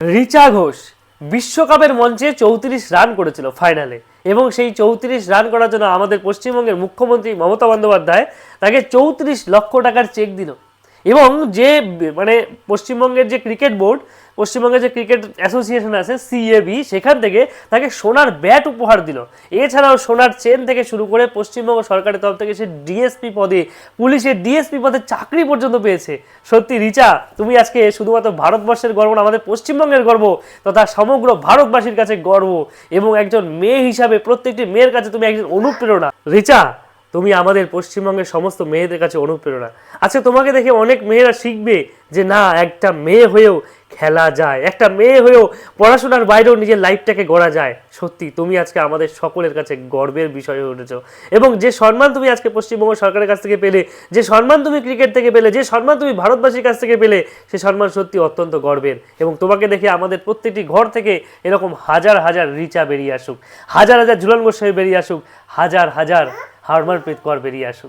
রিচা ঘোষ বিশ্বকাপের মঞ্চে 34 রান করেছিল ফাইনালে, এবং সেই 34 রান করার জন্য আমাদের পশ্চিমবঙ্গের মুখ্যমন্ত্রী মমতা বন্দ্যোপাধ্যায় তাকে 34 লক্ষ টাকার চেক দিল। এবং যে মানে পশ্চিমবঙ্গের যে ক্রিকেট বোর্ড, পশ্চিমবঙ্গের যে ক্রিকেট অ্যাসোসিয়েশন আছে সিএবি, সেখান থেকে তাকে সোনার ব্যাট উপহার দিল। এছাড়াও সোনার চেন থেকে শুরু করে পশ্চিমবঙ্গ সরকারের তরফ থেকে সে ডিএসপি পদে, পুলিশের ডিএসপি পদে চাকরি পর্যন্ত পেয়েছে। সত্যি রিচা, তুমি আজকে শুধুমাত্র ভারতবর্ষের গর্ব না, আমাদের পশ্চিমবঙ্গের গর্ব তথা সমগ্র ভারতবাসীর কাছে গর্ব, এবং একজন মেয়ে হিসাবে প্রত্যেকটি মেয়ের কাছে তুমি একজন অনুপ্রেরণা। রিচা, তুমি আমাদের পশ্চিমবঙ্গের সমস্ত মেয়েদের কাছে অনুপ্রেরণা। আচ্ছা, তোমাকে দেখে অনেক মেয়েরা শিখবে যে না, একটা মেয়ে হয়েও খেলা যায়, একটা মেয়ে হয়েও পড়াশোনার বাইরেও নিজের লাইফটাকে গড়া যায়। সত্যি তুমি আজকে আমাদের সকলের কাছে গর্বের বিষয় হয়ে উঠেছো, এবং যে সম্মান তুমি আজকে পশ্চিমবঙ্গ সরকারের কাছ থেকে পেলে, যে সম্মান তুমি ক্রিকেট থেকে পেলে, যে সম্মান তুমি ভারতবাসীর কাছ থেকে পেলে, সে সম্মান সত্যি অত্যন্ত গর্বের। এবং তোমাকে দেখে আমাদের প্রত্যেকটি ঘর থেকে এরকম হাজার হাজার রিচা বেরিয়ে আসুক, হাজার হাজার ঝুলন গোস্বামী বেরিয়ে আসুক, হাজার হাজার হরমনপ্রীত কৌর বেরিয়ে আসুক।